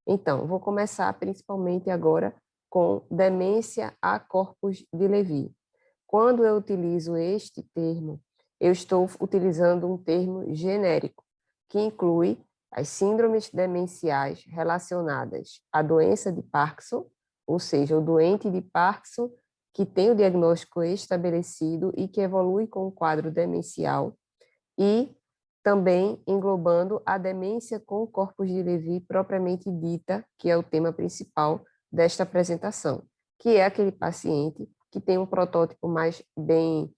Então, vou começar principalmente agora com demência a corpus de Levy. Quando eu utilizo este termo, eu estou utilizando um termo genérico, que inclui as síndromes demenciais relacionadas à doença de Parkinson, ou seja, o doente de Parkinson que tem o diagnóstico estabelecido e que evolui com o quadro demencial, e também englobando a demência com corpus de Levy propriamente dita, que é o tema principal desta apresentação, que é aquele paciente que tem um protótipo mais bem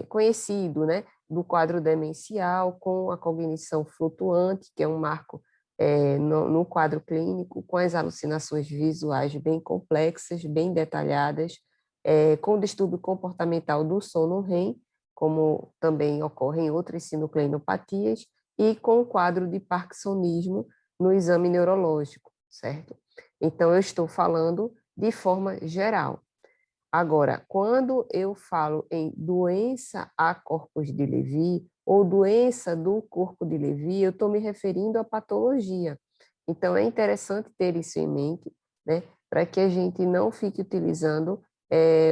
conhecido, né, do quadro demencial, com a cognição flutuante, que é um marco no quadro clínico, com as alucinações visuais bem complexas, bem detalhadas, com distúrbio comportamental do sono REM, como também ocorre em outras sinucleinopatias, e com o quadro de parkinsonismo no exame neurológico, certo? Então, eu estou falando de forma geral. Agora, quando eu falo em doença a corpus de Levy, ou doença do corpo de Levy, eu estou me referindo à patologia. Então, é interessante ter isso em mente, né, para que a gente não fique utilizando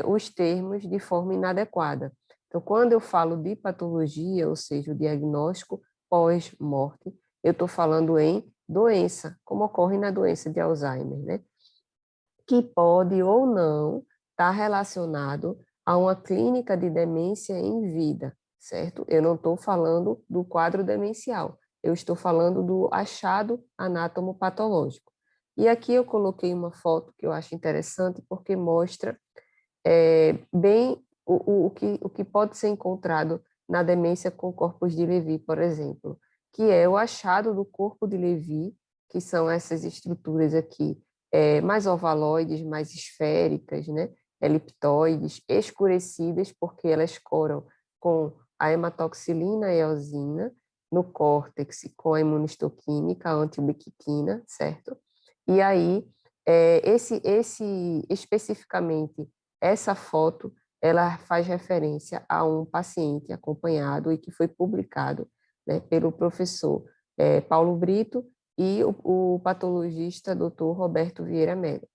os termos de forma inadequada. Então, quando eu falo de patologia, ou seja, o diagnóstico pós-morte, eu estou falando em doença, como ocorre na doença de Alzheimer, né? Que pode ou não estar relacionado a uma clínica de demência em vida, certo? Eu não estou falando do quadro demencial, eu estou falando do achado anatomopatológico. E aqui eu coloquei uma foto que eu acho interessante, porque mostra bem o que pode ser encontrado na demência com corpos de Levy, por exemplo, que é o achado do corpo de Levy, que são essas estruturas aqui, mais ovaloides, mais esféricas, né? Eliptoides, escurecidas, porque elas coram com a hematoxilina e a eosina, no córtex com a imunistoquímica, a antibiquitina, certo? E aí, especificamente, essa foto, ela faz referência a um paciente acompanhado e que foi publicado, né, pelo professor Paulo Brito e o patologista Dr. Roberto Vieira Mello.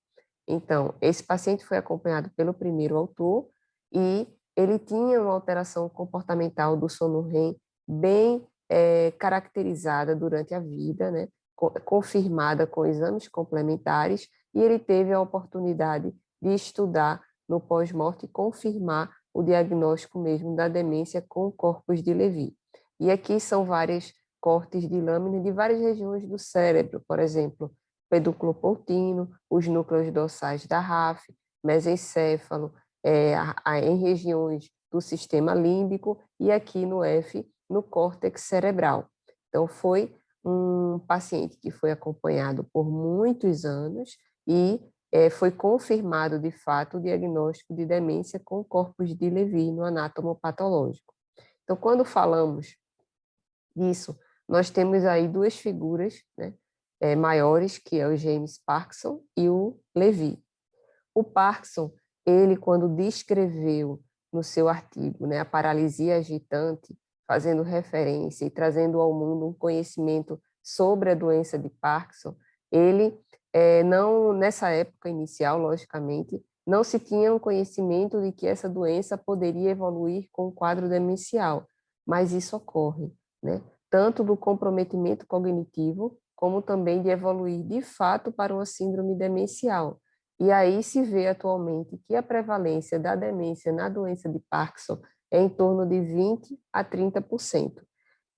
Então, esse paciente foi acompanhado pelo primeiro autor e ele tinha uma alteração comportamental do sono REM bem caracterizada durante a vida, né, confirmada com exames complementares, e ele teve a oportunidade de estudar no pós-morte e confirmar o diagnóstico mesmo da demência com corpus de Levy. E aqui são vários cortes de lâmina de várias regiões do cérebro, por exemplo, pedúnculo pontino, os núcleos dorsais da RAF, mesencéfalo, em regiões do sistema límbico e aqui no F, no córtex cerebral. Então, foi um paciente que foi acompanhado por muitos anos e foi confirmado, de fato, o diagnóstico de demência com corpus de Levy no anatomopatológico. Então, quando falamos disso, nós temos aí duas figuras, né, maiores, que é o James Parkinson e o Levy. O Parkinson, ele, quando descreveu no seu artigo, né, a paralisia agitante, fazendo referência e trazendo ao mundo um conhecimento sobre a doença de Parkinson, ele, não, nessa época inicial, logicamente, não se tinha um conhecimento de que essa doença poderia evoluir com o quadro demencial, mas isso ocorre, né? Tanto do comprometimento cognitivo, como também de evoluir de fato para uma síndrome demencial. E aí se vê atualmente que a prevalência da demência na doença de Parkinson é em torno de 20 a 30%.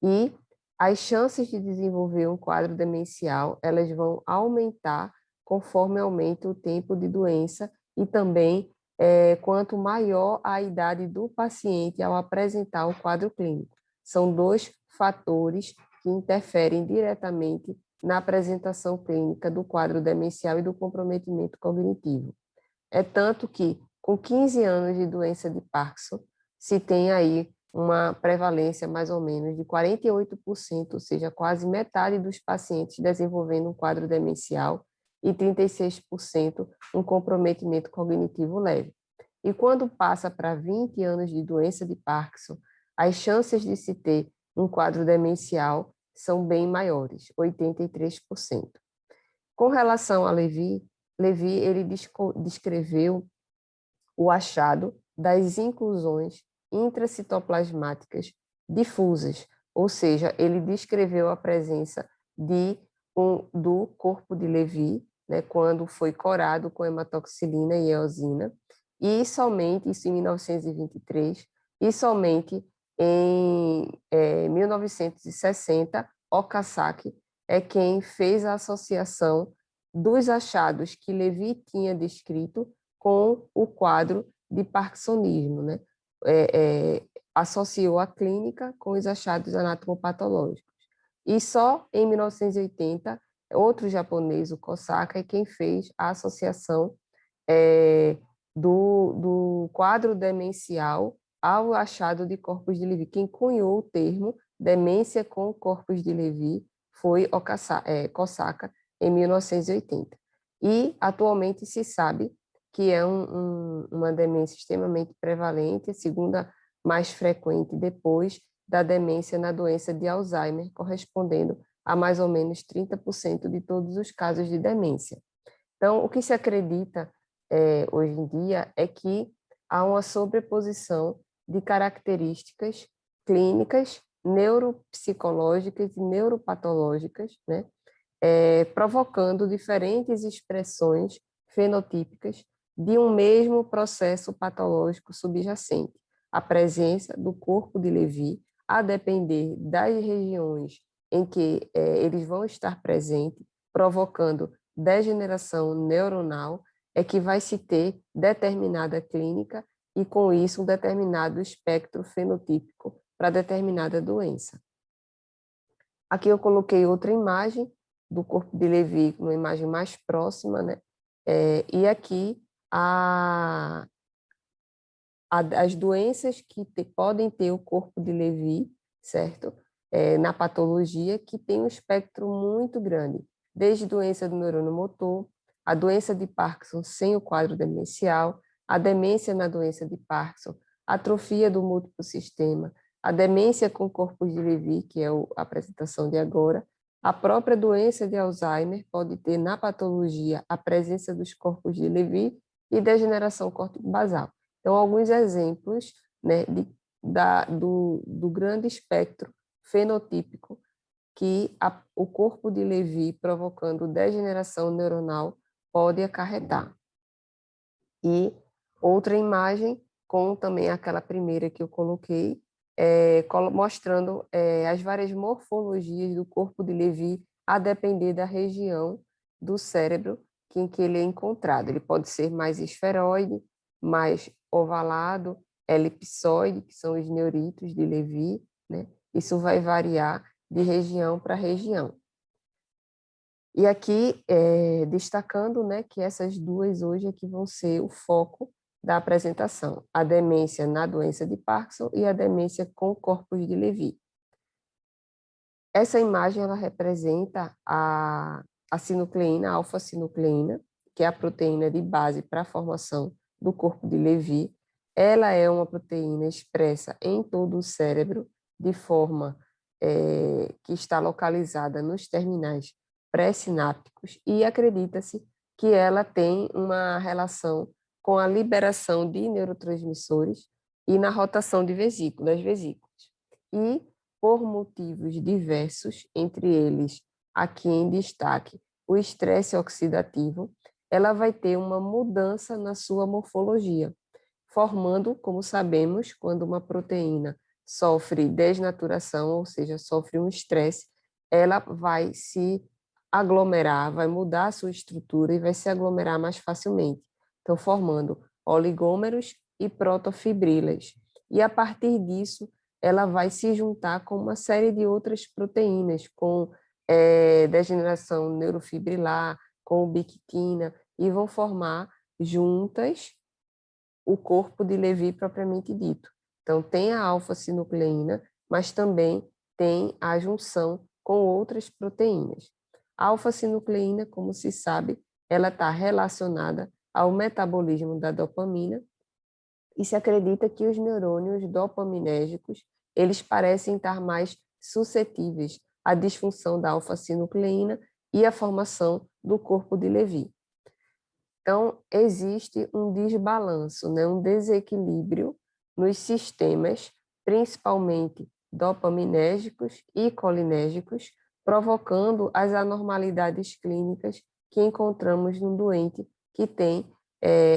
E as chances de desenvolver um quadro demencial, elas vão aumentar conforme aumenta o tempo de doença e também quanto maior a idade do paciente ao apresentar o quadro clínico. São dois fatores que interferem diretamente na apresentação clínica do quadro demencial e do comprometimento cognitivo. É tanto que, com 15 anos de doença de Parkinson, se tem aí uma prevalência mais ou menos de 48%, ou seja, quase metade dos pacientes desenvolvendo um quadro demencial e 36% um comprometimento cognitivo leve. E quando passa para 20 anos de doença de Parkinson, as chances de se ter um quadro demencial são bem maiores, 83%. Com relação a Levi, ele descreveu o achado das inclusões intracitoplasmáticas difusas, ou seja, ele descreveu a presença do corpo de Levi, né, quando foi corado com hematoxilina e eosina, e somente, isso em 1923, e somente em 1960, Okazaki é quem fez a associação dos achados que Levi tinha descrito com o quadro de parkinsonismo, né? Associou a clínica com os achados anatomopatológicos. E só em 1980, outro japonês, o Kosaka, é quem fez a associação do quadro demencial ao achado de corpos de Levi. Quem cunhou o termo demência com corpos de Levi foi Kosaka, em 1980. E, atualmente, se sabe que é uma demência extremamente prevalente, a segunda mais frequente depois da demência na doença de Alzheimer, correspondendo a mais ou menos 30% de todos os casos de demência. Então, o que se acredita hoje em dia é que há uma sobreposição de características clínicas, neuropsicológicas e neuropatológicas, né, provocando diferentes expressões fenotípicas de um mesmo processo patológico subjacente. A presença do corpo de Levi, a depender das regiões em que eles vão estar presentes, provocando degeneração neuronal, é que vai se ter determinada clínica e, com isso, um determinado espectro fenotípico para determinada doença. Aqui eu coloquei outra imagem do corpo de Levi, uma imagem mais próxima, né? E aqui as doenças que podem ter o corpo de Levi, certo? Na patologia, que tem um espectro muito grande, desde doença do neurônio motor, a doença de Parkinson sem o quadro demencial, a demência na doença de Parkinson, atrofia do múltiplo sistema, a demência com corpos de Levi, que é a apresentação de agora, a própria doença de Alzheimer pode ter na patologia a presença dos corpos de Levi e degeneração córtico-basal. Então, alguns exemplos, né, do grande espectro fenotípico que o corpo de Levi provocando degeneração neuronal pode acarretar. E outra imagem, com também aquela primeira que eu coloquei, mostrando as várias morfologias do corpo de Levi a depender da região do cérebro em que ele é encontrado. Ele pode ser mais esferoide, mais ovalado, elipsoide, que são os neuritos de Levi, né? Isso vai variar de região para região. E aqui, destacando, né, que essas duas hoje aqui vão ser o foco da apresentação, a demência na doença de Parkinson e a demência com corpos de Levi. Essa imagem, ela representa a sinucleína, a alfa-sinucleína, que é a proteína de base para a formação do corpo de Levi. Ela é uma proteína expressa em todo o cérebro, de forma que está localizada nos terminais pré-sinápticos, e acredita-se que ela tem uma relação com a liberação de neurotransmissores e na rotação das vesículas. E, por motivos diversos, entre eles, aqui em destaque, o estresse oxidativo, ela vai ter uma mudança na sua morfologia, formando, como sabemos, quando uma proteína sofre desnaturação, ou seja, sofre um estresse, ela vai se aglomerar, vai mudar a sua estrutura e vai se aglomerar mais facilmente. Então, formando oligômeros e protofibrilas. E, a partir disso, ela vai se juntar com uma série de outras proteínas, com degeneração neurofibrilar, com ubiquitina, e vão formar juntas o corpo de Levi propriamente dito. Então, tem a alfa-sinucleína, mas também tem a junção com outras proteínas. A alfa-sinucleína, como se sabe, ela está relacionada ao metabolismo da dopamina, e se acredita que os neurônios dopaminérgicos, eles parecem estar mais suscetíveis à disfunção da alfa-sinucleína e à formação do corpo de Levy. Então, existe um desbalanço, né, um desequilíbrio nos sistemas, principalmente dopaminérgicos e colinérgicos, provocando as anormalidades clínicas que encontramos no doente que tem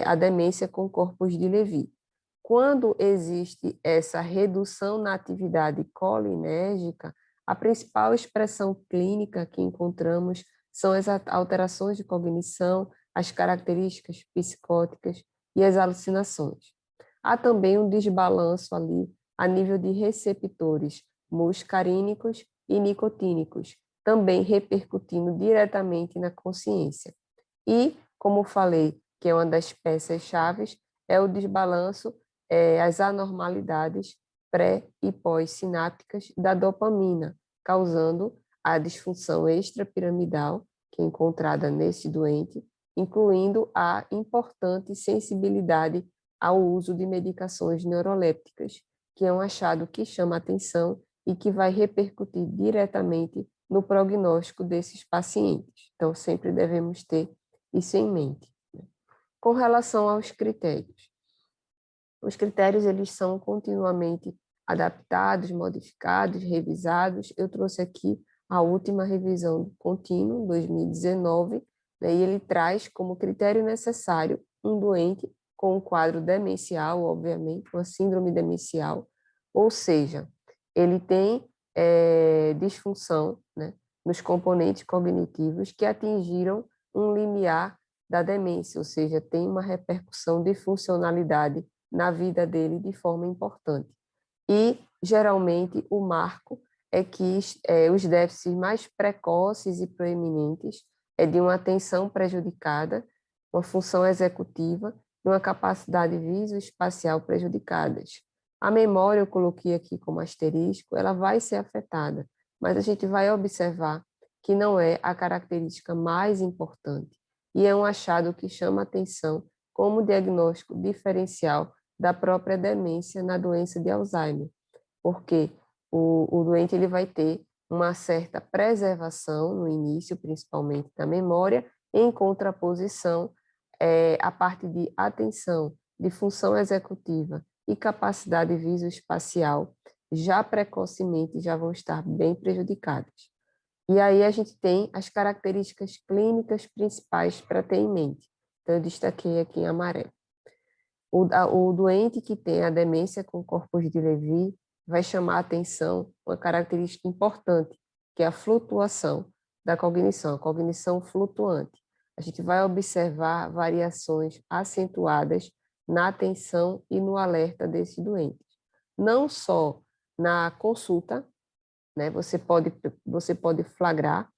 a demência com corpos de Levy. Quando existe essa redução na atividade colinérgica, a principal expressão clínica que encontramos são as alterações de cognição, as características psicóticas e as alucinações. Há também um desbalanço ali a nível de receptores muscarínicos e nicotínicos, também repercutindo diretamente na consciência. E, como falei, que é uma das peças-chave, é o desbalanço, as anormalidades pré- e pós-sinápticas da dopamina, causando a disfunção extrapiramidal, que é encontrada nesse doente, incluindo a importante sensibilidade ao uso de medicações neurolépticas, que é um achado que chama atenção e que vai repercutir diretamente no prognóstico desses pacientes. Então, sempre devemos ter isso em mente. Com relação aos critérios, os critérios eles são continuamente adaptados, modificados, revisados. Eu trouxe aqui a última revisão do contínuo, 2019, né, e ele traz como critério necessário um doente com um quadro demencial, obviamente, uma síndrome demencial, ou seja, ele tem disfunção, né, nos componentes cognitivos que atingiram um limiar da demência, ou seja, tem uma repercussão de funcionalidade na vida dele de forma importante. E, geralmente, o marco é que os déficits mais precoces e proeminentes é de uma atenção prejudicada, uma função executiva e uma capacidade visoespacial prejudicadas. A memória, eu coloquei aqui como asterisco, ela vai ser afetada, mas a gente vai observar que não é a característica mais importante e é um achado que chama atenção como diagnóstico diferencial da própria demência na doença de Alzheimer, porque o doente ele vai ter uma certa preservação no início, principalmente da memória, em contraposição à parte de atenção, de função executiva e capacidade visoespacial, já precocemente já vão estar bem prejudicadas. E aí a gente tem as características clínicas principais para ter em mente. Então, eu destaquei aqui em amarelo. O doente que tem a demência com corpos de Levy vai chamar a atenção uma característica importante, que é a flutuação da cognição, a cognição flutuante. A gente vai observar variações acentuadas na atenção e no alerta desse doente. Não só na consulta, né, você pode flagrar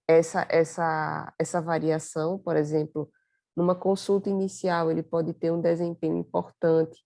essa variação, por exemplo, numa consulta inicial, ele pode ter um desempenho importante,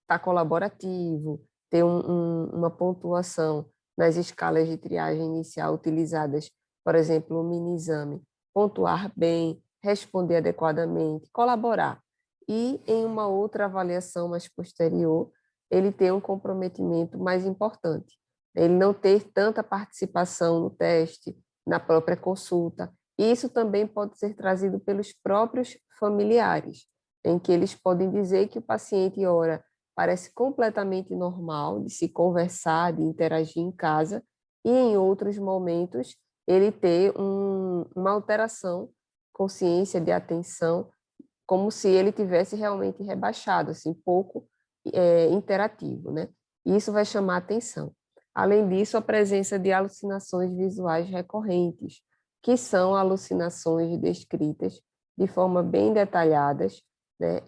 tá colaborativo, ter uma pontuação nas escalas de triagem inicial utilizadas, por exemplo, o mini-exame, pontuar bem, responder adequadamente, colaborar. E em uma outra avaliação mais posterior, ele ter um comprometimento mais importante. Ele não ter tanta participação no teste, na própria consulta. Isso também pode ser trazido pelos próprios familiares, em que eles podem dizer que o paciente, ora, parece completamente normal de se conversar, de interagir em casa, e em outros momentos ele ter uma alteração, consciência de atenção, como se ele tivesse realmente rebaixado, assim, pouco interativo, né? Isso vai chamar atenção. Além disso, a presença de alucinações visuais recorrentes, que são alucinações descritas de forma bem detalhadas, né,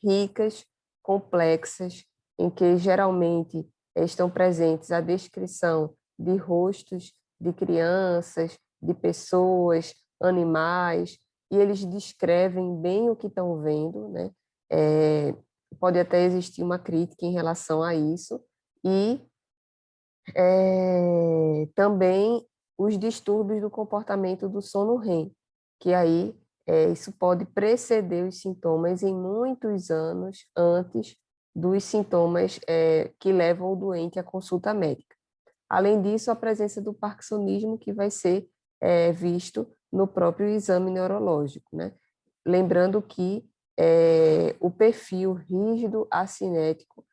ricas, complexas, em que geralmente estão presentes a descrição de rostos de crianças, de pessoas, animais, e eles descrevem bem o que estão vendo, né? Pode até existir uma crítica em relação a isso, e também os distúrbios do comportamento do sono REM, que aí isso pode preceder os sintomas em muitos anos antes dos sintomas que levam o doente à consulta médica. Além disso, a presença do parkinsonismo, que vai ser visto no próprio exame neurológico, né? Lembrando que o perfil rígido acinético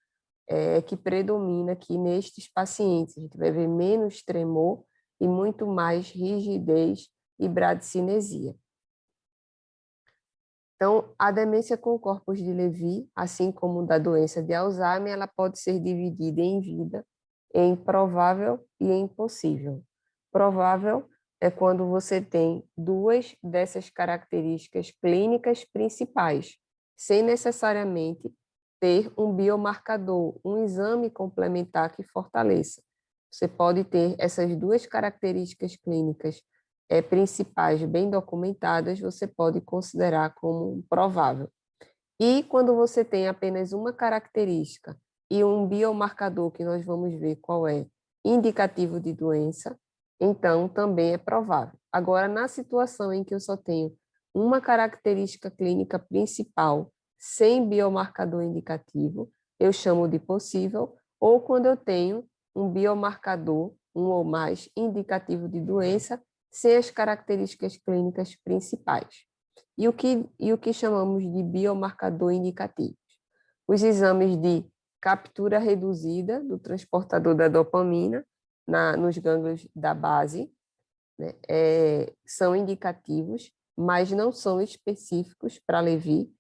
que predomina aqui nestes pacientes. A gente vai ver menos tremor e muito mais rigidez e bradicinesia. Então, a demência com corpos de Levy, assim como da doença de Alzheimer, ela pode ser dividida em vida em provável e em possível. Provável é quando você tem duas dessas características clínicas principais, sem necessariamente ter um biomarcador, um exame complementar que fortaleça. Você pode ter essas duas características clínicas principais bem documentadas, você pode considerar como provável. E quando você tem apenas uma característica e um biomarcador, que nós vamos ver qual é, indicativo de doença, então também é provável. Agora, na situação em que eu só tenho uma característica clínica principal sem biomarcador indicativo, eu chamo de possível, ou quando eu tenho um biomarcador, um ou mais, indicativo de doença, sem as características clínicas principais. E o que chamamos de biomarcador indicativo? Os exames de captura reduzida do transportador da dopamina nos gânglios da base, né, são indicativos, mas não são específicos para Levy,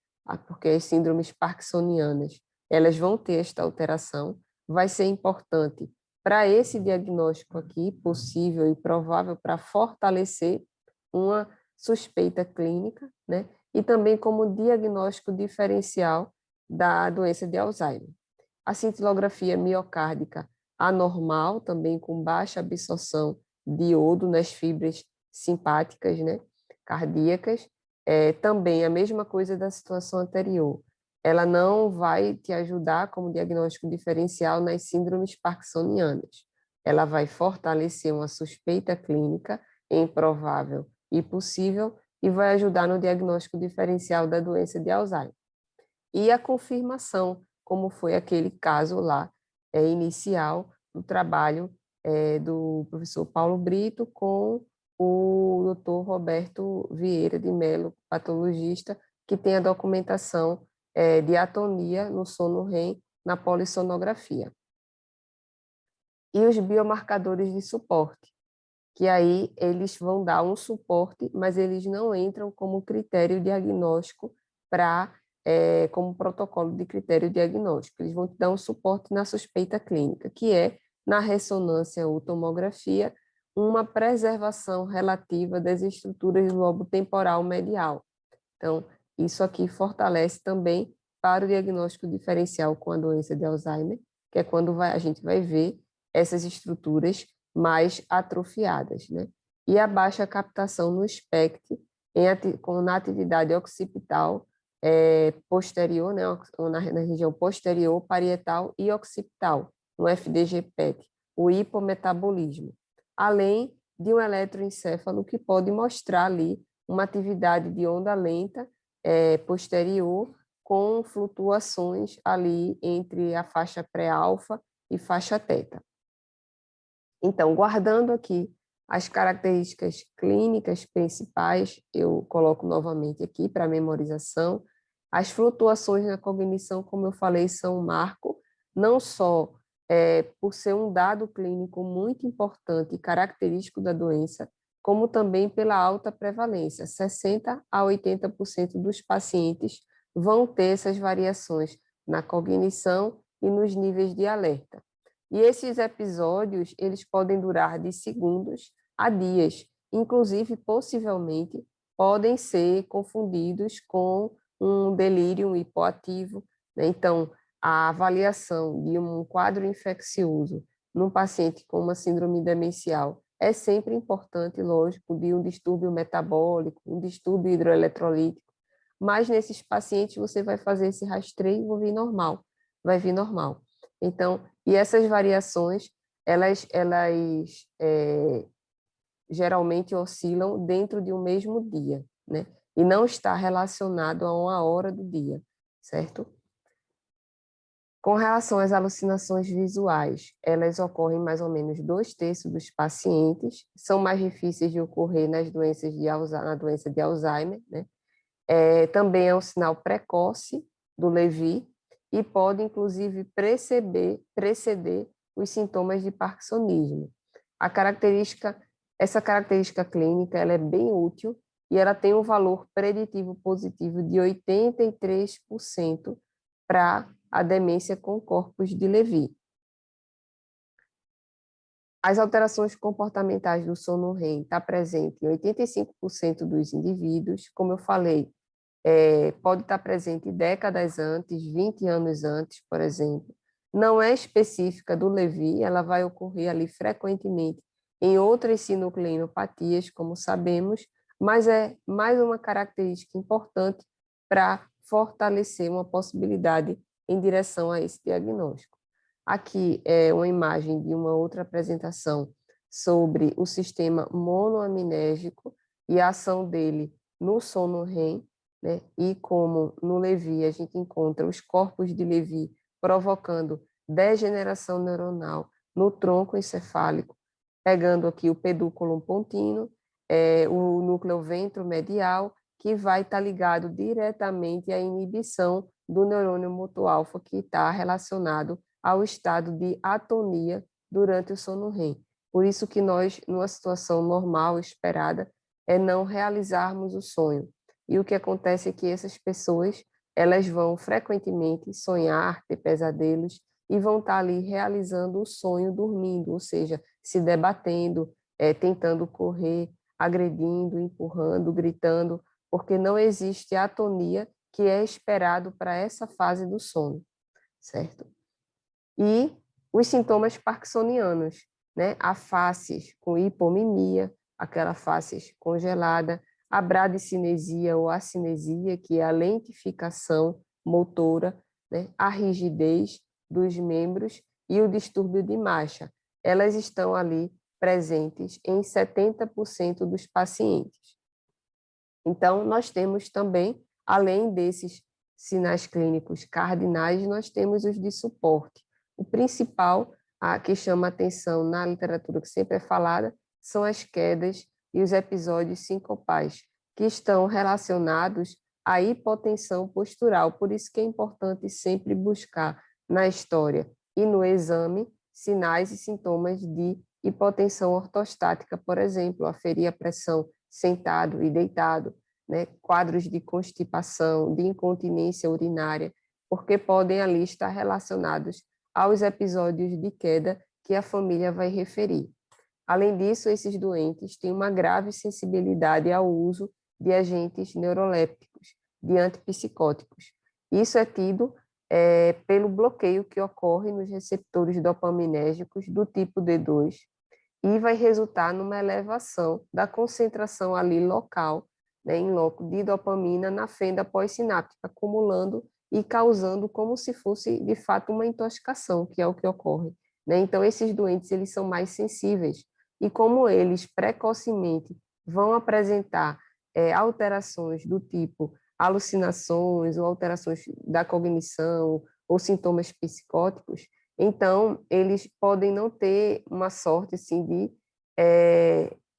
porque as síndromes parkinsonianas elas vão ter esta alteração. Vai ser importante para esse diagnóstico aqui, possível e provável, para fortalecer uma suspeita clínica, né? E também como diagnóstico diferencial da doença de Alzheimer. A cintilografia miocárdica anormal, também com baixa absorção de iodo nas fibras simpáticas, né, cardíacas, também a mesma coisa da situação anterior. Ela não vai te ajudar como diagnóstico diferencial nas síndromes parkinsonianas. Ela vai fortalecer uma suspeita clínica improvável e possível e vai ajudar no diagnóstico diferencial da doença de Alzheimer. E a confirmação, como foi aquele caso lá inicial do trabalho do professor Paulo Brito com o doutor Roberto Vieira de Mello, patologista, que tem a documentação de atonia no sono REM na polissonografia. E os biomarcadores de suporte, que aí eles vão dar um suporte, mas eles não entram como critério diagnóstico para como protocolo de critério diagnóstico. Eles vão te dar um suporte na suspeita clínica, que é, na ressonância ou tomografia, uma preservação relativa das estruturas do lobo temporal medial. Então, isso aqui fortalece também para o diagnóstico diferencial com a doença de Alzheimer, que é quando a gente vai ver essas estruturas mais atrofiadas, né? E a baixa captação no SPECT na atividade occipital posterior, né, na região posterior, parietal e occipital, no FDG-PET, o hipometabolismo, além de um eletroencefalo que pode mostrar ali uma atividade de onda lenta posterior com flutuações ali entre a faixa pré-alfa e faixa teta. Então, guardando aqui as características clínicas principais, eu coloco novamente aqui para memorização. As flutuações na cognição, como eu falei, são um marco, não só por ser um dado clínico muito importante e característico da doença, como também pela alta prevalência. 60% a 80% dos pacientes vão ter essas variações na cognição e nos níveis de alerta. E esses episódios, eles podem durar de segundos a dias, inclusive, possivelmente, podem ser confundidos com um delírio hipoativo, né? Então, a avaliação de um quadro infeccioso num paciente com uma síndrome demencial é sempre importante, lógico, de um distúrbio metabólico, um distúrbio hidroeletrolítico, mas nesses pacientes você vai fazer esse rastreio e vai vir normal. Então, e essas variações, elas geralmente oscilam dentro de um mesmo dia, né? E não está relacionado a uma hora do dia, certo? Com relação às alucinações visuais, elas ocorrem mais ou menos 2/3 dos pacientes, são mais difíceis de ocorrer nas doenças na doença de Alzheimer, né? Também é um sinal precoce do Lewy e pode, inclusive, preceder os sintomas de parkinsonismo. Essa característica clínica, ela é bem útil e ela tem um valor preditivo positivo de 83% para a demência com corpos de Lewy. As alterações comportamentais do sono REM estão presentes em 85% dos indivíduos. Como eu falei, pode estar presente décadas antes, 20 anos antes, por exemplo. Não é específica do Lewy, ela vai ocorrer ali frequentemente em outras sinucleinopatias, como sabemos, mas é mais uma característica importante para fortalecer uma possibilidade em direção a esse diagnóstico. Aqui é uma imagem de uma outra apresentação sobre o sistema monoaminérgico e a ação dele no sono REM, né? E como no Lewy a gente encontra os corpos de Lewy provocando degeneração neuronal no tronco encefálico, pegando aqui o pedúnculo pontino, o núcleo ventromedial, que vai estar ligado diretamente à inibição do neurônio motor alfa, que está relacionado ao estado de atonia durante o sono REM. Por isso que nós, numa situação normal, esperada, é não realizarmos o sonho. E o que acontece é que essas pessoas, elas vão frequentemente sonhar, ter pesadelos, e vão estar ali realizando o sonho dormindo, ou seja, se debatendo, tentando correr, agredindo, empurrando, gritando, porque não existe a atonia que é esperado para essa fase do sono, certo? E os sintomas parkinsonianos, né? A face com hipomimia, aquela face congelada, a bradicinesia ou acinesia, que é a lentificação motora, né? A rigidez dos membros e o distúrbio de marcha. Elas estão ali presentes em 70% dos pacientes. Então, nós temos também, além desses sinais clínicos cardinais, nós temos os de suporte. O principal, que chama atenção na literatura que sempre é falada, são as quedas e os episódios sincopais, que estão relacionados à hipotensão postural. Por isso que é importante sempre buscar na história e no exame sinais e sintomas de hipotensão ortostática, por exemplo, aferir a pressão sentado e deitado, né? Quadros de constipação, de incontinência urinária, porque podem ali estar relacionados aos episódios de queda que a família vai referir. Além disso, esses doentes têm uma grave sensibilidade ao uso de agentes neurolépticos, de antipsicóticos. Isso é tido pelo bloqueio que ocorre nos receptores dopaminérgicos do tipo D2 e vai resultar numa elevação da concentração ali local, né, em loco de dopamina na fenda pós-sináptica, acumulando e causando como se fosse, de fato, uma intoxicação, que é o que ocorre, né? Então, esses doentes, eles são mais sensíveis, e como eles precocemente vão apresentar alterações do tipo alucinações ou alterações da cognição ou sintomas psicóticos, então eles podem não ter uma sorte assim de,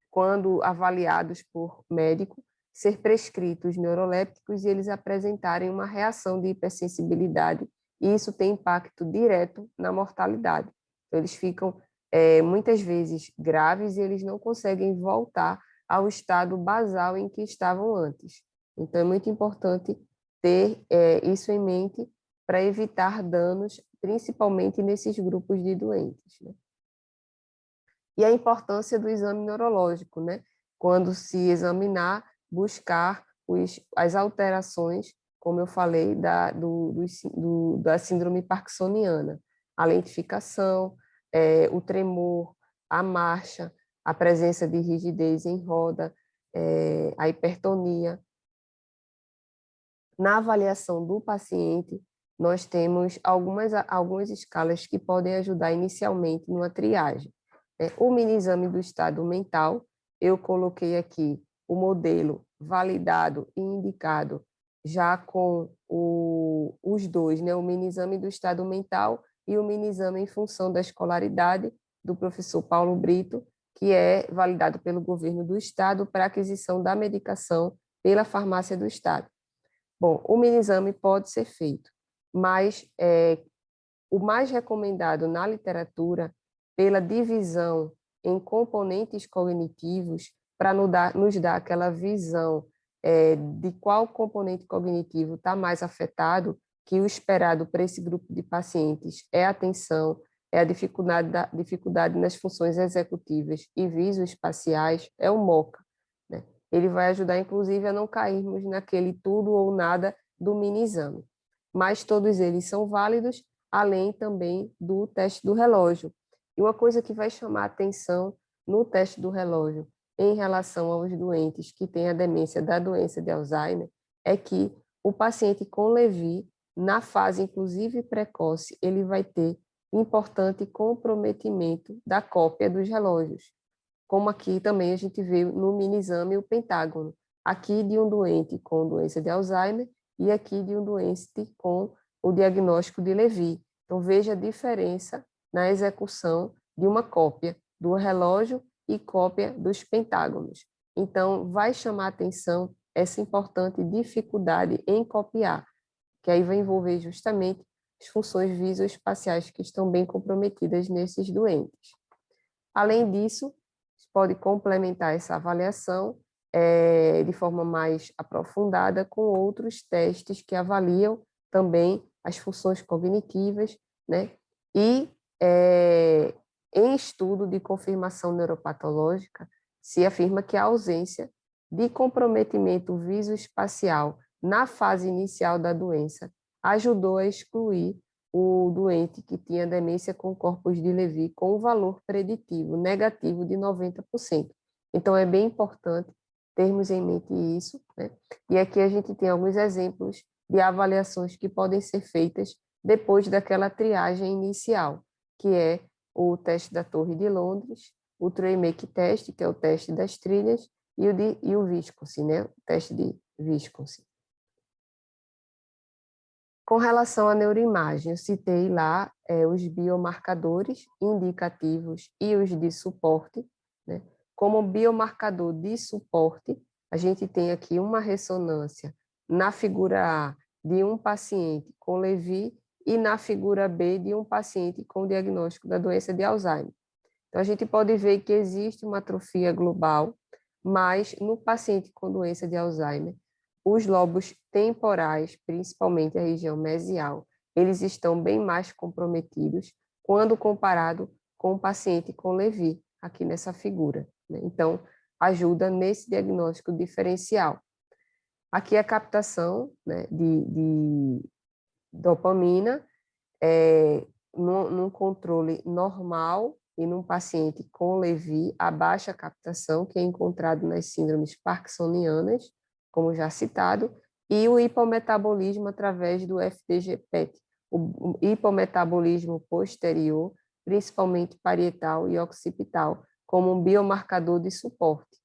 quando avaliados por médico, ser prescritos neurolépticos e eles apresentarem uma reação de hipersensibilidade, e isso tem impacto direto na mortalidade. Então, eles ficam muitas vezes graves e eles não conseguem voltar ao estado basal em que estavam antes. Então, é muito importante ter isso em mente para evitar danos, principalmente nesses grupos de doentes, né? E a importância do exame neurológico, né? Quando se examinar, buscar as alterações, como eu falei, da síndrome parkinsoniana, a lentificação, o tremor, a marcha, a presença de rigidez em roda, a hipertonia. Na avaliação do paciente, nós temos algumas escalas que podem ajudar inicialmente numa triagem. O mini-exame do estado mental, eu coloquei aqui o modelo validado e indicado já com os dois, né? O mini-exame do estado mental e o mini-exame em função da escolaridade do professor Paulo Brito, que é validado pelo governo do estado para aquisição da medicação pela farmácia do estado. Bom, o mini-exame pode ser feito, mas o mais recomendado na literatura, pela divisão em componentes cognitivos, para nos dar aquela visão de qual componente cognitivo está mais afetado, que o esperado para esse grupo de pacientes é a atenção, é a dificuldade nas funções executivas e visoespaciais, é o MoCA, né? Ele vai ajudar, inclusive, a não cairmos naquele tudo ou nada do mini-exame. Mas todos eles são válidos, além também do teste do relógio. E uma coisa que vai chamar a atenção no teste do relógio em relação aos doentes que têm a demência da doença de Alzheimer é que o paciente com Lewy, na fase inclusive precoce, ele vai ter importante comprometimento da cópia dos relógios, como aqui também a gente vê no mini-exame o pentágono, aqui de um doente com doença de Alzheimer e aqui de um doente com o diagnóstico de Lewy. Então, veja a diferença na execução de uma cópia do relógio e cópia dos pentágonos. Então, vai chamar a atenção essa importante dificuldade em copiar, que aí vai envolver justamente as funções visoespaciais que estão bem comprometidas nesses doentes. Além disso, pode complementar essa avaliação de forma mais aprofundada com outros testes que avaliam também as funções cognitivas, né? E em estudo de confirmação neuropatológica, se afirma que a ausência de comprometimento visoespacial na fase inicial da doença ajudou a excluir o doente que tinha demência com corpus de Lewy com um valor preditivo negativo de 90%. Então, é bem importante termos em mente isso, né? E aqui a gente tem alguns exemplos de avaliações que podem ser feitas depois daquela triagem inicial, que é o teste da Torre de Londres, o Trey-Make Test, que é o teste das trilhas, e o Visconsi, né? O teste de Visconsi. Com relação à neuroimagem, eu citei lá os biomarcadores indicativos e os de suporte, né? Como biomarcador de suporte, a gente tem aqui uma ressonância na figura A de um paciente com Lewy e na figura B de um paciente com diagnóstico da doença de Alzheimer. Então, a gente pode ver que existe uma atrofia global, mas no paciente com doença de Alzheimer, os lobos temporais, principalmente a região mesial, eles estão bem mais comprometidos quando comparado com o paciente com Lewy, aqui nessa figura, né? Então, ajuda nesse diagnóstico diferencial. Aqui a captação, né, de dopamina num controle normal e num paciente com Lewy, a baixa captação, que é encontrado nas síndromes parkinsonianas, como já citado, e o hipometabolismo através do FDG-PET, o hipometabolismo posterior, principalmente parietal e occipital, como um biomarcador de suporte,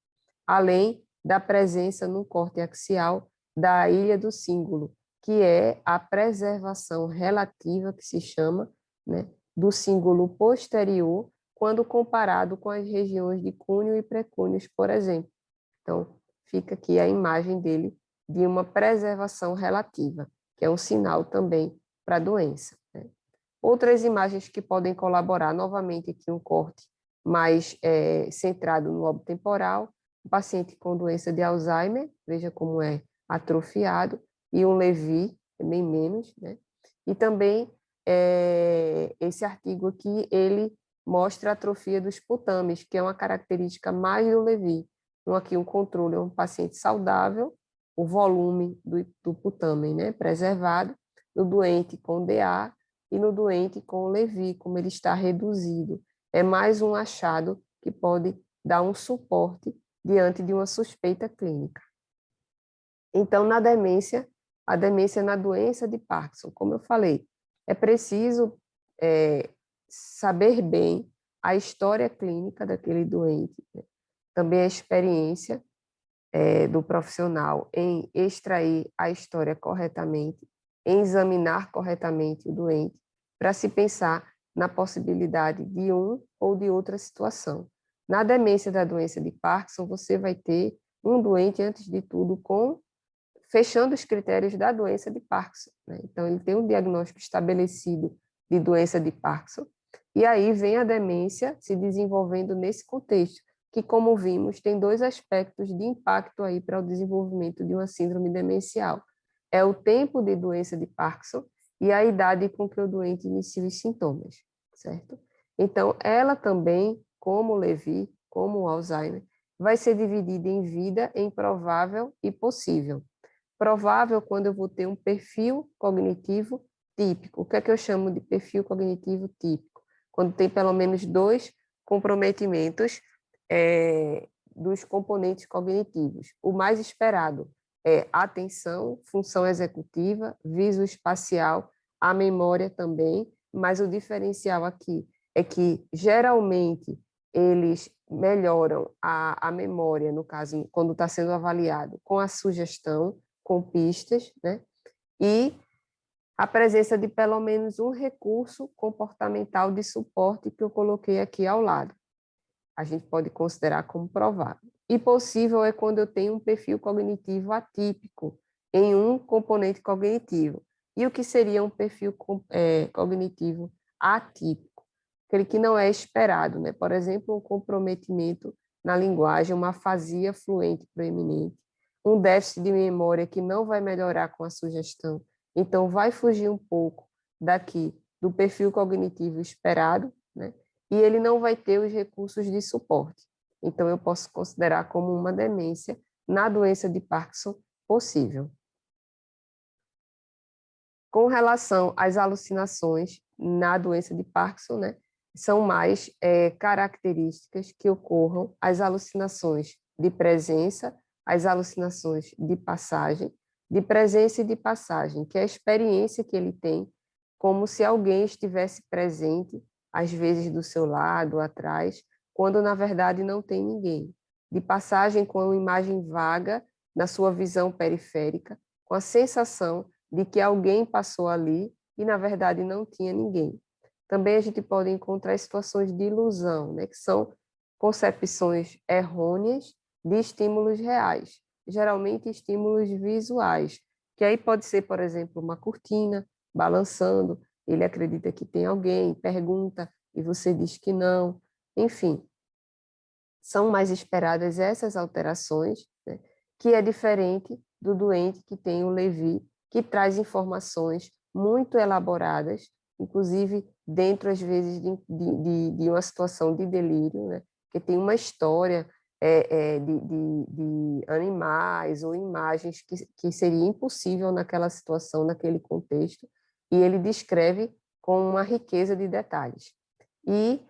além da presença no corte axial da ilha do cíngulo, que é a preservação relativa, que se chama, né, do cíngulo posterior, quando comparado com as regiões de cúneo e precúneos, por exemplo. Então, fica aqui a imagem dele de uma preservação relativa, que é um sinal também para a doença, né? Outras imagens que podem colaborar, novamente aqui um corte mais centrado no lobo temporal, o paciente com doença de Alzheimer, veja como é atrofiado, e um Lewy, bem menos, né? E também esse artigo aqui, ele mostra a atrofia dos putames, que é uma característica mais do Lewy. Então, aqui um controle é um paciente saudável, o volume do putamen, né, preservado, no doente com DA e no doente com Lewy, como ele está reduzido. É mais um achado que pode dar um suporte diante de uma suspeita clínica. Então, na demência, a demência na doença de Parkinson, como eu falei, é preciso saber bem a história clínica daquele doente, né? Também a experiência, do profissional em extrair a história corretamente, em examinar corretamente o doente, para se pensar na possibilidade de um ou de outra situação. Na demência da doença de Parkinson, você vai ter um doente, antes de tudo, fechando os critérios da doença de Parkinson, né? Então, ele tem um diagnóstico estabelecido de doença de Parkinson, e aí vem a demência se desenvolvendo nesse contexto, que, como vimos, tem dois aspectos de impacto aí para o desenvolvimento de uma síndrome demencial. É o tempo de doença de Parkinson e a idade com que o doente inicia os sintomas, certo? Então, ela também, como o Lewy, como o Alzheimer, vai ser dividida em vida, em provável e possível. Provável quando eu vou ter um perfil cognitivo típico. O que é que eu chamo de perfil cognitivo típico? Quando tem pelo menos 2 comprometimentos dos componentes cognitivos. O mais esperado é atenção, função executiva, visoespacial, a memória também, mas o diferencial aqui é que, geralmente, eles melhoram a memória, no caso, quando está sendo avaliado, com a sugestão, com pistas, né? E a presença de pelo menos um recurso comportamental de suporte que eu coloquei aqui ao lado. A gente pode considerar como provável. E possível é quando eu tenho um perfil cognitivo atípico em um componente cognitivo. E o que seria um perfil cognitivo atípico? Aquele que não é esperado, né? Por exemplo, um comprometimento na linguagem, uma afasia fluente proeminente, um déficit de memória que não vai melhorar com a sugestão. Então, vai fugir um pouco daqui do perfil cognitivo esperado, né? E ele não vai ter os recursos de suporte. Então, eu posso considerar como uma demência na doença de Parkinson possível. Com relação às alucinações na doença de Parkinson, né, são mais características que ocorram as alucinações de presença, as alucinações de passagem, de presença e de passagem, que é a experiência que ele tem como se alguém estivesse presente, às vezes do seu lado, atrás, quando na verdade não tem ninguém. De passagem com uma imagem vaga na sua visão periférica, com a sensação de que alguém passou ali e, na verdade, não tinha ninguém. Também a gente pode encontrar situações de ilusão, né, que são concepções errôneas de estímulos reais, geralmente estímulos visuais, que aí pode ser, por exemplo, uma cortina balançando, ele acredita que tem alguém, pergunta e você diz que não, enfim. São mais esperadas essas alterações, né, que é diferente do doente que tem o Lewy, que traz informações muito elaboradas, inclusive dentro, às vezes, de uma situação de delírio, né? Que tem uma história de animais ou imagens que seria impossível naquela situação, naquele contexto, e ele descreve com uma riqueza de detalhes. E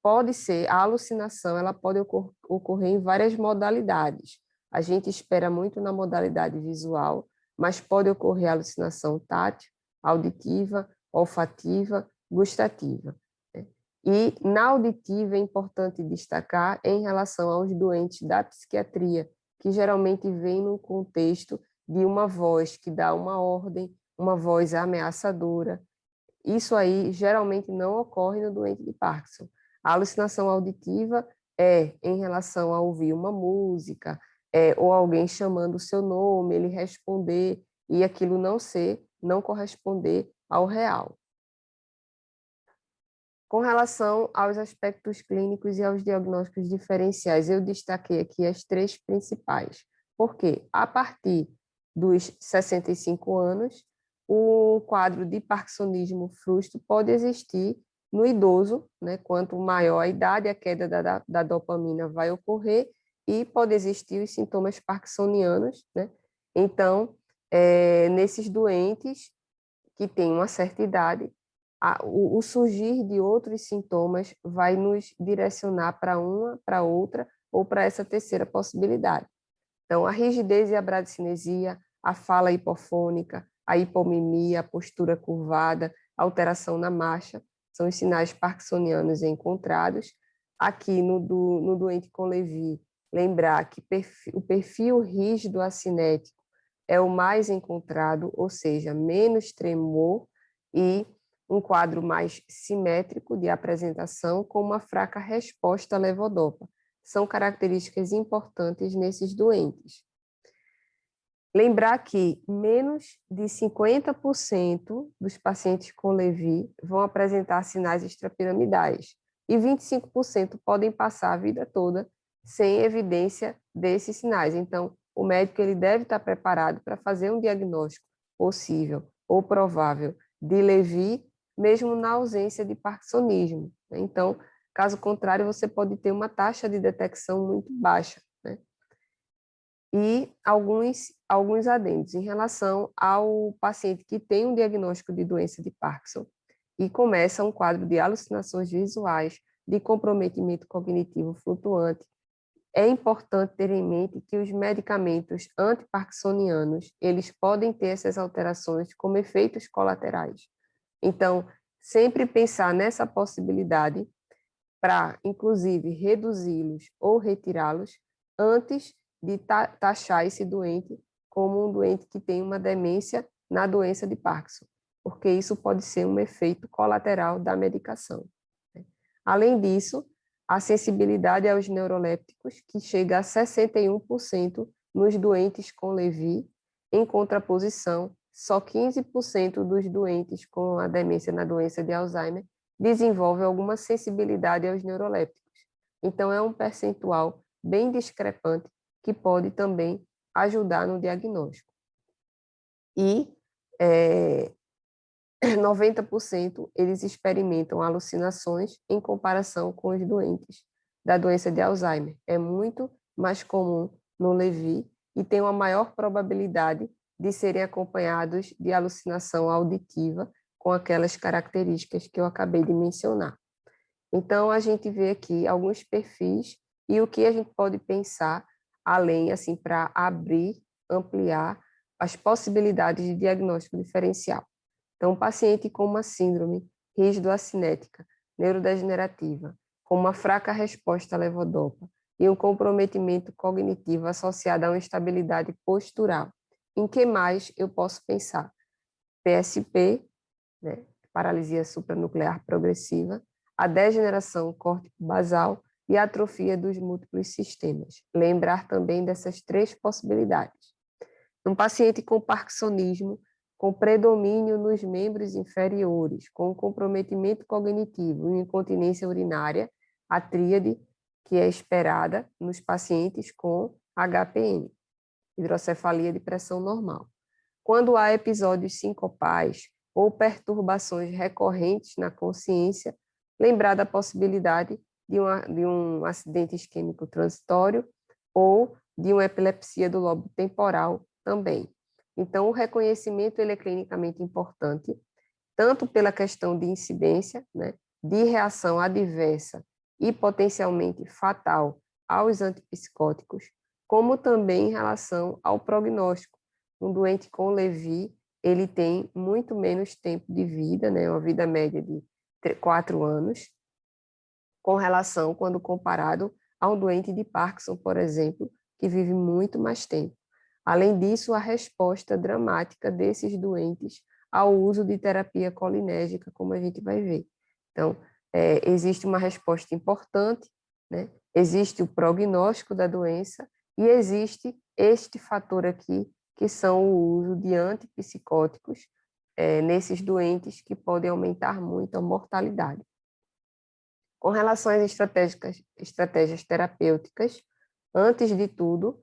pode ser, a alucinação, ela pode ocorrer em várias modalidades. A gente espera muito na modalidade visual, mas pode ocorrer alucinação tátil, auditiva, olfativa, gustativa, né? E na auditiva é importante destacar em relação aos doentes da psiquiatria, que geralmente vêm num contexto de uma voz que dá uma ordem, uma voz ameaçadora. Isso aí geralmente não ocorre no doente de Parkinson. A alucinação auditiva é em relação a ouvir uma música, ou alguém chamando o seu nome, ele responder, e aquilo não corresponder ao real. Com relação aos aspectos clínicos e aos diagnósticos diferenciais, eu destaquei aqui as 3 principais. Porque a partir dos 65 anos, o quadro de parkinsonismo frustro pode existir no idoso, né? Quanto maior a idade, a queda da dopamina vai ocorrer e pode existir os sintomas parkinsonianos, né? Então, nesses doentes que têm uma certa idade, o surgir de outros sintomas vai nos direcionar para uma, para outra ou para essa terceira possibilidade. Então, a rigidez e a bradicinesia, a fala hipofônica, a hipomimia, a postura curvada, a alteração na marcha, são os sinais parkinsonianos encontrados. aqui no doente com Lewy, lembrar que o perfil rígido acinético é o mais encontrado, ou seja, menos tremor e um quadro mais simétrico de apresentação com uma fraca resposta à levodopa. São características importantes nesses doentes. Lembrar que menos de 50% dos pacientes com Lewy vão apresentar sinais extrapiramidais e 25% podem passar a vida toda sem evidência desses sinais. Então, o médico ele deve estar preparado para fazer um diagnóstico possível ou provável de Lewy, mesmo na ausência de parkinsonismo. Então, caso contrário, você pode ter uma taxa de detecção muito baixa. E alguns adendos em relação ao paciente que tem um diagnóstico de doença de Parkinson e começa um quadro de alucinações visuais, de comprometimento cognitivo flutuante. É importante ter em mente que os medicamentos antiparkinsonianos, eles podem ter essas alterações como efeitos colaterais. Então, sempre pensar nessa possibilidade para, inclusive, reduzi-los ou retirá-los antes de taxar esse doente como um doente que tem uma demência na doença de Parkinson, porque isso pode ser um efeito colateral da medicação. Além disso, a sensibilidade aos neurolépticos, que chega a 61% nos doentes com Lewy, em contraposição, só 15% dos doentes com a demência na doença de Alzheimer desenvolve alguma sensibilidade aos neurolépticos. Então, é um percentual bem discrepante que pode também ajudar no diagnóstico. E 90% eles experimentam alucinações em comparação com os doentes da doença de Alzheimer. É muito mais comum no Lewy e tem uma maior probabilidade de serem acompanhados de alucinação auditiva com aquelas características que eu acabei de mencionar. Então, a gente vê aqui alguns perfis e o que a gente pode pensar além, assim, para abrir, ampliar as possibilidades de diagnóstico diferencial. Então, um paciente com uma síndrome rígido-acinética, neurodegenerativa, com uma fraca resposta à levodopa e um comprometimento cognitivo associado a uma instabilidade postural. Em que mais eu posso pensar? PSP, né, paralisia supranuclear progressiva, a degeneração córtico-basal e a atrofia dos múltiplos sistemas. Lembrar também dessas três possibilidades. Um paciente com parkinsonismo, com predomínio nos membros inferiores, com comprometimento cognitivo e incontinência urinária, a tríade que é esperada nos pacientes com HPN, hidrocefalia de pressão normal. Quando há episódios sincopais ou perturbações recorrentes na consciência, lembrar da possibilidade de um acidente isquêmico transitório ou de uma epilepsia do lobo temporal também. Então, o reconhecimento ele é clinicamente importante, tanto pela questão de incidência, né, de reação adversa e potencialmente fatal aos antipsicóticos, como também em relação ao prognóstico. Um doente com Lewy, ele tem muito menos tempo de vida, né, uma vida média de 4 anos, com relação quando comparado a um doente de Parkinson, por exemplo, que vive muito mais tempo. Além disso, a resposta dramática desses doentes ao uso de terapia colinérgica, como a gente vai ver. Então, existe uma resposta importante, né? Existe o prognóstico da doença e existe este fator aqui, que são o uso de antipsicóticos nesses doentes que podem aumentar muito a mortalidade. Com relação às estratégias terapêuticas, antes de tudo,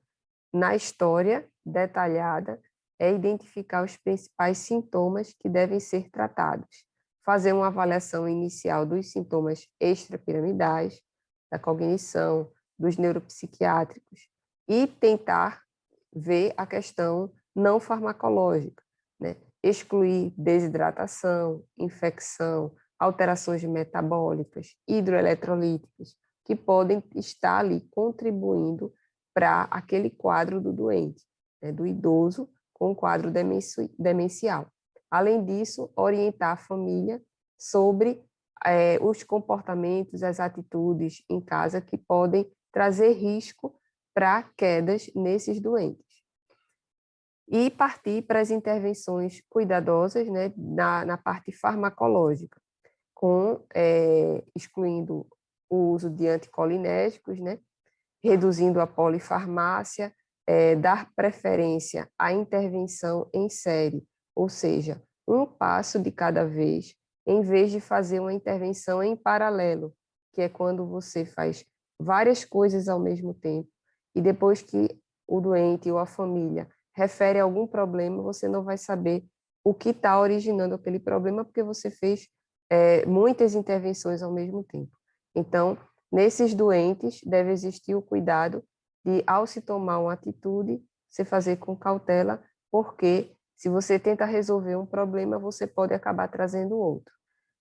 na história detalhada, é identificar os principais sintomas que devem ser tratados, fazer uma avaliação inicial dos sintomas extrapiramidais, da cognição, dos neuropsiquiátricos e tentar ver a questão não farmacológica, né? Excluir desidratação, infecção, alterações metabólicas, hidroeletrolíticas, que podem estar ali contribuindo para aquele quadro do doente, né, do idoso com o quadro demencial. Além disso, orientar a família sobre os comportamentos, as atitudes em casa que podem trazer risco para quedas nesses doentes. E partir para as intervenções cuidadosas, né, na parte farmacológica, excluindo o uso de anticolinérgicos, né, reduzindo a polifarmácia, dar preferência à intervenção em série, ou seja, um passo de cada vez, em vez de fazer uma intervenção em paralelo, que é quando você faz várias coisas ao mesmo tempo, e depois que o doente ou a família refere a algum problema, você não vai saber o que está originando aquele problema, porque você fez muitas intervenções ao mesmo tempo. Então, nesses doentes, deve existir o cuidado de, ao se tomar uma atitude, você fazer com cautela, porque se você tenta resolver um problema, você pode acabar trazendo outro.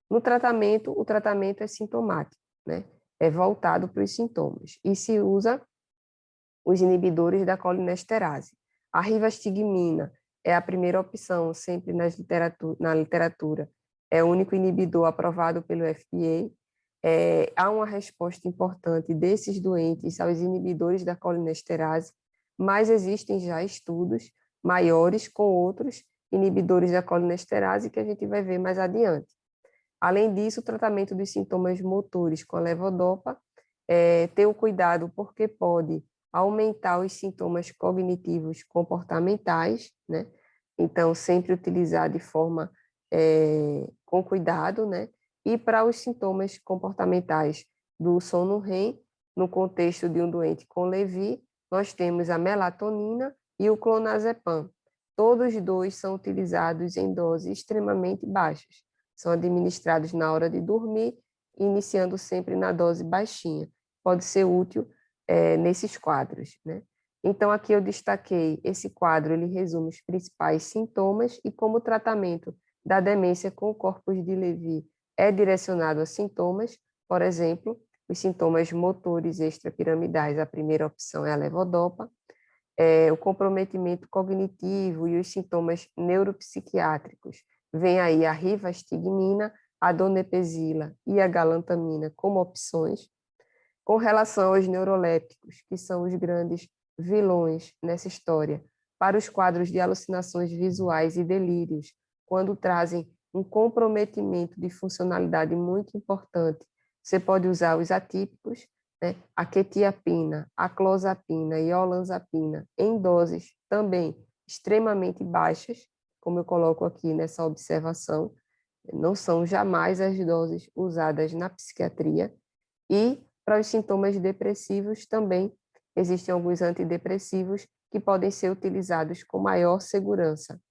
No tratamento, o tratamento é sintomático, né? É voltado para os sintomas, e se usa os inibidores da colinesterase. A rivastigmina é a primeira opção, sempre na literatura. É o único inibidor aprovado pelo FDA. Há uma resposta importante desses doentes aos inibidores da colinesterase, mas existem já estudos maiores com outros inibidores da colinesterase que a gente vai ver mais adiante. Além disso, o tratamento dos sintomas motores com a levodopa, ter o cuidado porque pode aumentar os sintomas cognitivos comportamentais, né? Então, sempre utilizar de forma com cuidado, né? E para os sintomas comportamentais do sono REM, no contexto de um doente com Lewy, nós temos a melatonina e o clonazepam. Todos dois são utilizados em doses extremamente baixas. São administrados na hora de dormir, iniciando sempre na dose baixinha. Pode ser útil nesses quadros, né? Então, aqui eu destaquei esse quadro, ele resume os principais sintomas e como o tratamento da demência com o corpus de Lewy é direcionado a sintomas, por exemplo, os sintomas motores extrapiramidais, a primeira opção é a levodopa, o comprometimento cognitivo e os sintomas neuropsiquiátricos. Vem aí a rivastigmina, a donepezila e a galantamina como opções. Com relação aos neurolépticos, que são os grandes vilões nessa história, para os quadros de alucinações visuais e delírios, quando trazem um comprometimento de funcionalidade muito importante, você pode usar os atípicos, né? A quetiapina, a clozapina e a olanzapina em doses também extremamente baixas, como eu coloco aqui nessa observação, não são jamais as doses usadas na psiquiatria. E para os sintomas depressivos também existem alguns antidepressivos que podem ser utilizados com maior segurança.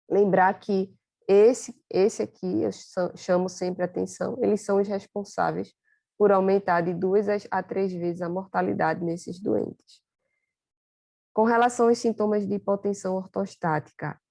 Lembrar que esse aqui, eu chamo sempre a atenção, eles são os responsáveis por aumentar de 2 a 3 vezes a mortalidade nesses doentes. Com relação aos sintomas de hipotensão ortostática,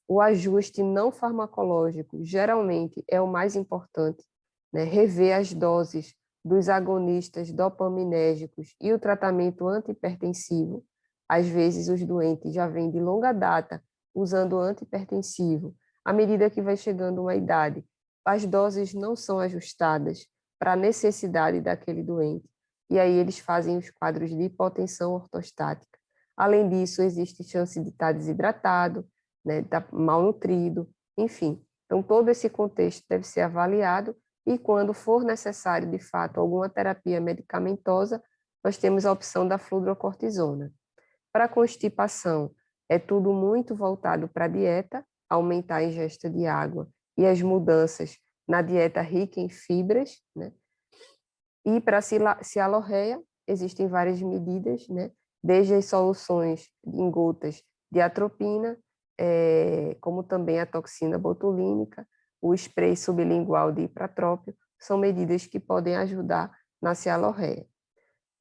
o ajuste não farmacológico geralmente é o mais importante, né? Rever as doses dos agonistas dopaminérgicos e o tratamento antihipertensivo. Às vezes os doentes já vêm de longa data usando antihipertensivo. À medida que vai chegando uma idade, as doses não são ajustadas para a necessidade daquele doente. E aí eles fazem os quadros de hipotensão ortostática. Além disso, existe chance de estar desidratado, né, tá malnutrido, enfim. Então, todo esse contexto deve ser avaliado e, quando for necessário, de fato, alguma terapia medicamentosa, nós temos a opção da fludrocortisona. Para constipação, é tudo muito voltado para a dieta, aumentar a ingesta de água e as mudanças na dieta rica em fibras, né? E para a cialorreia, existem várias medidas, né? Desde as soluções em gotas de atropina, como também a toxina botulínica, o spray sublingual de ipratrópio, são medidas que podem ajudar na cialorreia.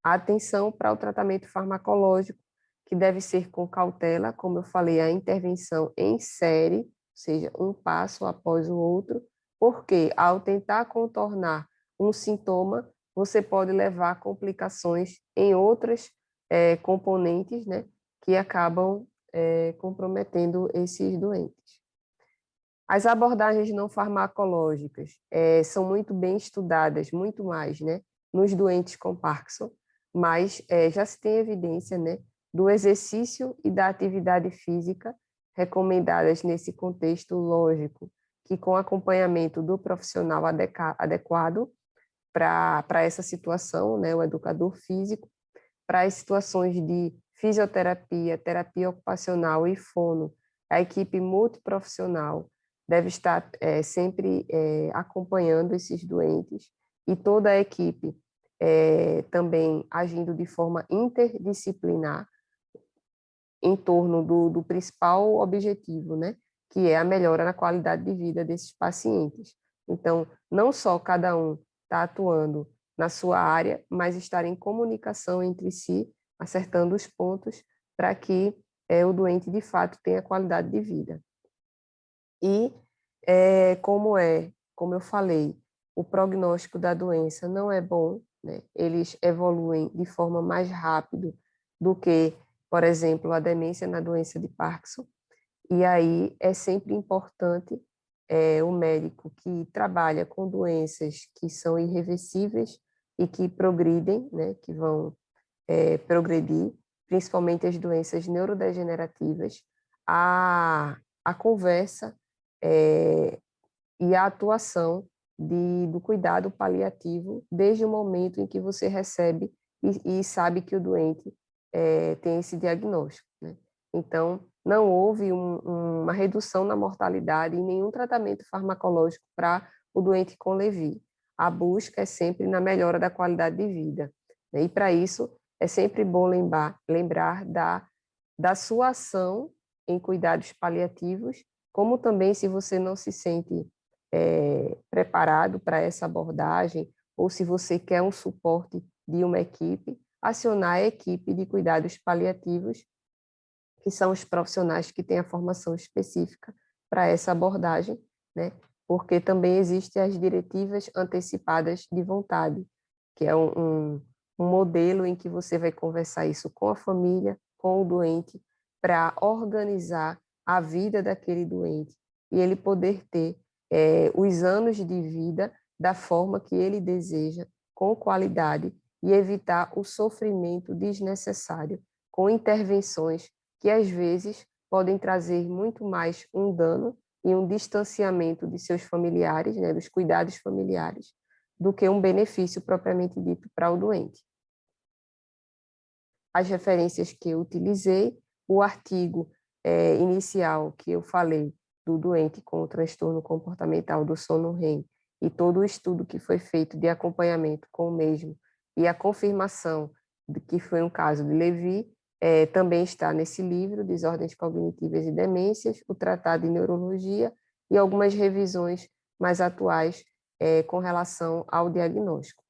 A atenção para o tratamento farmacológico, que deve ser com cautela, como eu falei, a intervenção em série, ou seja, um passo após o outro, porque ao tentar contornar um sintoma, você pode levar a complicações em outras componentes, né, que acabam comprometendo esses doentes. As abordagens não farmacológicas são muito bem estudadas, muito mais, né, nos doentes com Parkinson, mas já se tem evidência, né, do exercício e da atividade física recomendadas nesse contexto lógico, que com acompanhamento do profissional adequado para essa situação, né, o educador físico, para as situações de fisioterapia, terapia ocupacional e fono, a equipe multiprofissional deve estar sempre acompanhando esses doentes e toda a equipe também agindo de forma interdisciplinar em torno do principal objetivo, né, que é a melhora na qualidade de vida desses pacientes. Então, não só cada um está atuando na sua área, mas estar em comunicação entre si, acertando os pontos para que o doente, de fato, tenha qualidade de vida. E, como eu falei, o prognóstico da doença não é bom, né? Eles evoluem de forma mais rápida do que, por exemplo, a demência na doença de Parkinson. E aí é sempre importante o médico que trabalha com doenças que são irreversíveis e que progridem, né, que vão progredir, principalmente as doenças neurodegenerativas, a conversa e a atuação do cuidado paliativo desde o momento em que você recebe e sabe que o doente tem esse diagnóstico, né? Então, não houve uma redução na mortalidade e nenhum tratamento farmacológico para o doente com Lewy. A busca é sempre na melhora da qualidade de vida, né? E para isso é sempre bom lembrar da sua ação em cuidados paliativos, como também se você não se sente preparado para essa abordagem, ou se você quer um suporte de uma equipe, acionar a equipe de cuidados paliativos, que são os profissionais que têm a formação específica para essa abordagem, né? Porque também existem as diretivas antecipadas de vontade, que é um modelo em que você vai conversar isso com a família, com o doente, para organizar a vida daquele doente e ele poder ter os anos de vida da forma que ele deseja, com qualidade, e evitar o sofrimento desnecessário, com intervenções que às vezes podem trazer muito mais um dano e um distanciamento de seus familiares, né, dos cuidados familiares, do que um benefício propriamente dito para o doente. As referências que eu utilizei, o artigo inicial que eu falei do doente com o transtorno comportamental do sono REM e todo o estudo que foi feito de acompanhamento com o mesmo e a confirmação de que foi um caso de Lewy, também está nesse livro, Desordens Cognitivas e Demências, o Tratado de Neurologia e algumas revisões mais atuais com relação ao diagnóstico.